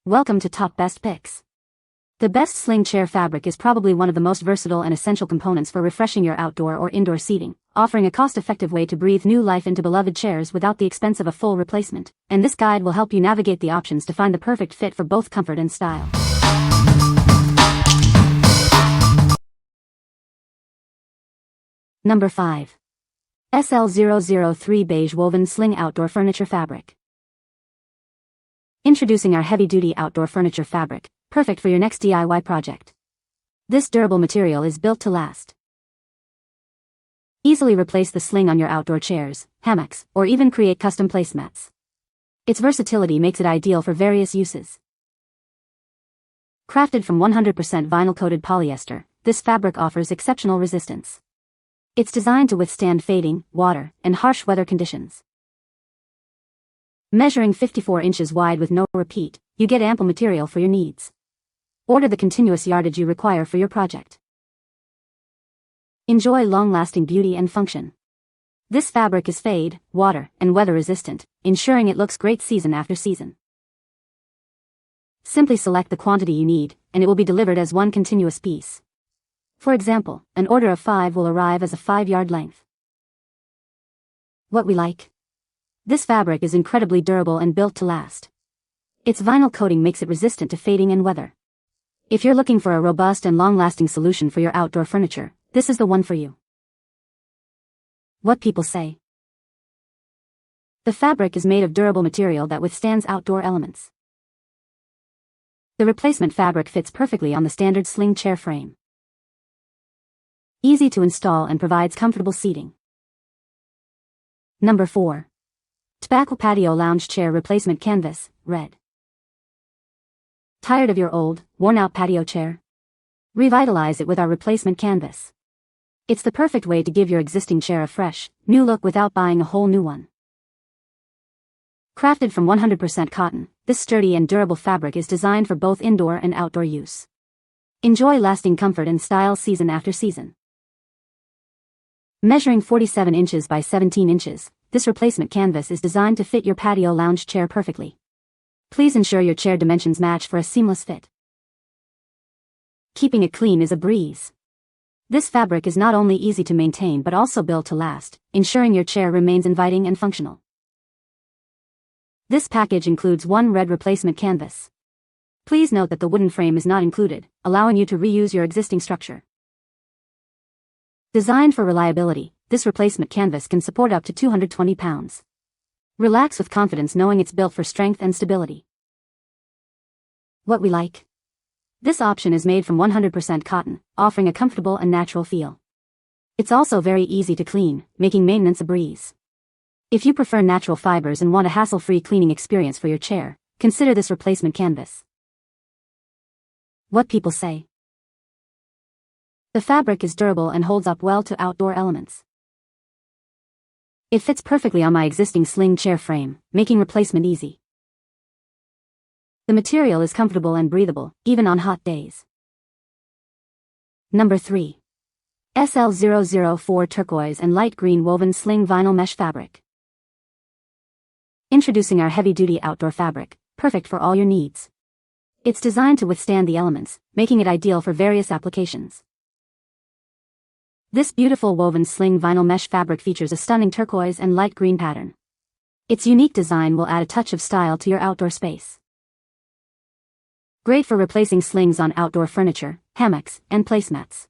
Welcome to Top Best Picks. The best sling chair fabric is probably one of the most versatile and essential components for refreshing your outdoor or indoor seating, offering a cost-effective way to breathe new life into beloved chairs without the expense of a full replacement. And this guide will help you navigate the options to find the perfect fit for both comfort and style. Number 5. SL003 Beige Woven Sling Outdoor Furniture Fabric. Introducing our heavy-duty outdoor furniture fabric, perfect for your next DIY project. This durable material is built to last. Easily replace the sling on your outdoor chairs, hammocks, or even create custom placemats. Its versatility makes it ideal for various uses. Crafted from 100% vinyl-coated polyester, this fabric offers exceptional resistance. It's designed to withstand fading, water, and harsh weather conditions. Measuring 54 inches wide with no repeat, you get ample material for your needs. Order the continuous yardage you require for your project. Enjoy long-lasting beauty and function. This fabric is fade, water, and weather-resistant, ensuring it looks great season after season. Simply select the quantity you need, and it will be delivered as one continuous piece. For example, an order of 5 will arrive as a 5-yard length. What we like? This fabric is incredibly durable and built to last. Its vinyl coating makes it resistant to fading and weather. If you're looking for a robust and long-lasting solution for your outdoor furniture, this is the one for you. What people say. The fabric is made of durable material that withstands outdoor elements. The replacement fabric fits perfectly on the standard sling chair frame. Easy to install and provides comfortable seating. Number 4. TBACW Patio Lounge Chair Replacement Canvas, Red. Tired of your old, worn-out patio chair? Revitalize it with our replacement canvas. It's the perfect way to give your existing chair a fresh, new look without buying a whole new one. Crafted from 100% cotton, this sturdy and durable fabric is designed for both indoor and outdoor use. Enjoy lasting comfort and style season after season. Measuring 47 inches by 17 inches, this replacement canvas is designed to fit your patio lounge chair perfectly. Please ensure your chair dimensions match for a seamless fit. Keeping it clean is a breeze. This fabric is not only easy to maintain but also built to last, ensuring your chair remains inviting and functional. This package includes one red replacement canvas. Please note that the wooden frame is not included, allowing you to reuse your existing structure. Designed for reliability, this replacement canvas can support up to 220 pounds. Relax with confidence knowing it's built for strength and stability. What we like? This option is made from 100% cotton, offering a comfortable and natural feel. It's also very easy to clean, making maintenance a breeze. If you prefer natural fibers and want a hassle-free cleaning experience for your chair, consider this replacement canvas. What people say. The fabric is durable and holds up well to outdoor elements. It fits perfectly on my existing sling chair frame, making replacement easy. The material is comfortable and breathable, even on hot days. Number 3. SL004 Turquoise and Light Green Woven Sling Vinyl Mesh Fabric. Introducing our heavy-duty outdoor fabric, perfect for all your needs. It's designed to withstand the elements, making it ideal for various applications. This beautiful woven sling vinyl mesh fabric features a stunning turquoise and light green pattern. Its unique design will add a touch of style to your outdoor space. Great for replacing slings on outdoor furniture, hammocks, and placemats.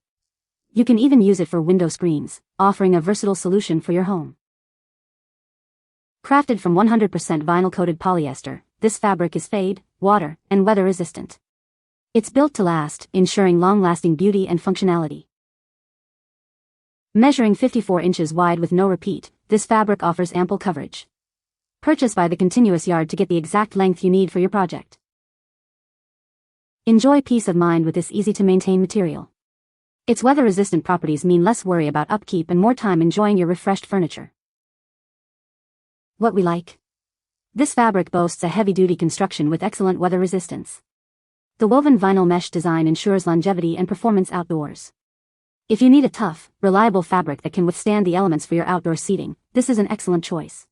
You can even use it for window screens, offering a versatile solution for your home. Crafted from 100% vinyl-coated polyester, this fabric is fade, water, and weather-resistant. It's built to last, ensuring long-lasting beauty and functionality. Measuring 54 inches wide with no repeat, this fabric offers ample coverage. Purchase by the continuous yard to get the exact length you need for your project. Enjoy peace of mind with this easy-to-maintain material. Its weather-resistant properties mean less worry about upkeep and more time enjoying your refreshed furniture. What we like? This fabric boasts a heavy-duty construction with excellent weather resistance. The woven vinyl mesh design ensures longevity and performance outdoors. If you need a tough, reliable fabric that can withstand the elements for your outdoor seating, this is an excellent choice.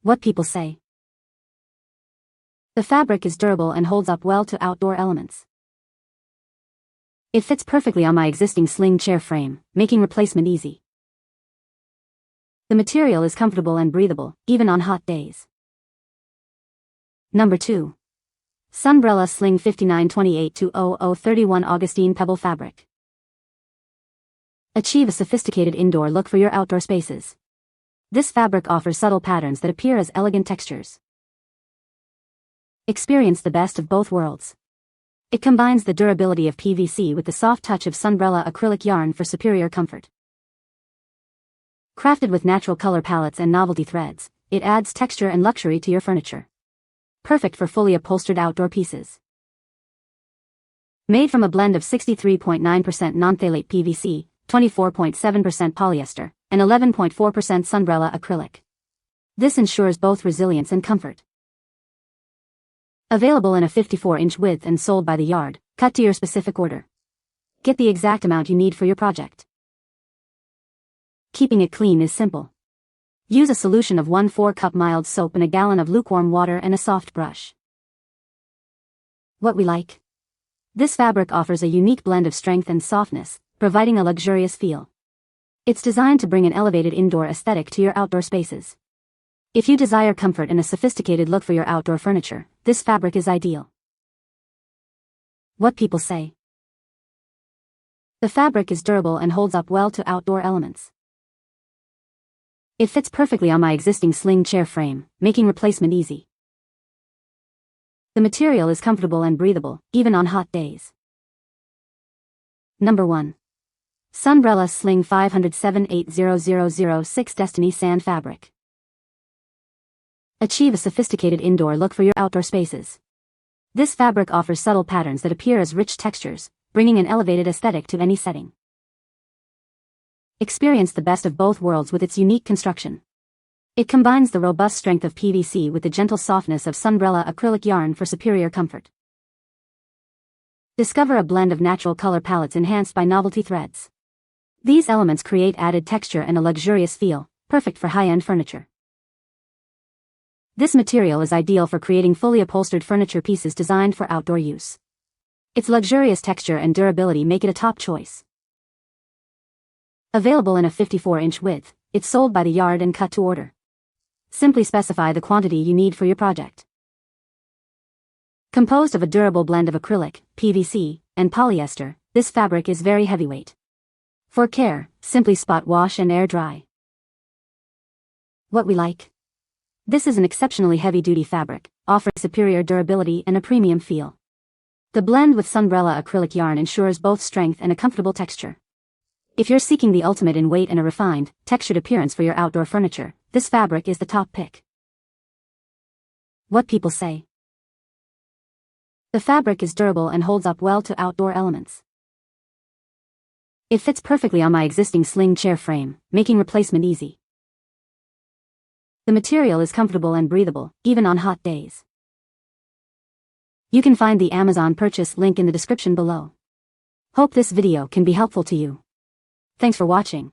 What people say. The fabric is durable and holds up well to outdoor elements. It fits perfectly on my existing sling chair frame, making replacement easy. The material is comfortable and breathable, even on hot days. Number 2. Sunbrella Sling 5928-0031 Augustine Pebble Fabric. Achieve a sophisticated indoor look for your outdoor spaces. This fabric offers subtle patterns that appear as elegant textures. Experience the best of both worlds. It combines the durability of PVC with the soft touch of Sunbrella acrylic yarn for superior comfort. Crafted with natural color palettes and novelty threads, it adds texture and luxury to your furniture. Perfect for fully upholstered outdoor pieces. Made from a blend of 63.9% non-phthalate PVC, 24.7% polyester, and 11.4% Sunbrella acrylic. This ensures both resilience and comfort. Available in a 54-inch width and sold by the yard, cut to your specific order. Get the exact amount you need for your project. Keeping it clean is simple. Use a solution of 1/4 cup mild soap and a gallon of lukewarm water and a soft brush. What we like? This fabric offers a unique blend of strength and softness, providing a luxurious feel. It's designed to bring an elevated indoor aesthetic to your outdoor spaces. If you desire comfort and a sophisticated look for your outdoor furniture, this fabric is ideal. What people say. The fabric is durable and holds up well to outdoor elements. It fits perfectly on my existing sling chair frame, making replacement easy. The material is comfortable and breathable, even on hot days. Number 1. Sunbrella Sling 507-80006 Destiny Sand Fabric. Achieve a sophisticated indoor look for your outdoor spaces. This fabric offers subtle patterns that appear as rich textures, bringing an elevated aesthetic to any setting. Experience the best of both worlds with its unique construction. It combines the robust strength of PVC with the gentle softness of Sunbrella acrylic yarn for superior comfort. Discover a blend of natural color palettes enhanced by novelty threads. These elements create added texture and a luxurious feel, perfect for high-end furniture. This material is ideal for creating fully upholstered furniture pieces designed for outdoor use. Its luxurious texture and durability make it a top choice. Available in a 54-inch width, it's sold by the yard and cut to order. Simply specify the quantity you need for your project. Composed of a durable blend of acrylic, PVC, and polyester, this fabric is very heavyweight. For care, simply spot wash and air dry. What we like? This is an exceptionally heavy-duty fabric, offering superior durability and a premium feel. The blend with Sunbrella acrylic yarn ensures both strength and a comfortable texture. If you're seeking the ultimate in weight and a refined, textured appearance for your outdoor furniture, this fabric is the top pick. What people say. The fabric is durable and holds up well to outdoor elements. It fits perfectly on my existing sling chair frame, making replacement easy. The material is comfortable and breathable, even on hot days. You can find the Amazon purchase link in the description below. Hope this video can be helpful to you. Thanks for watching.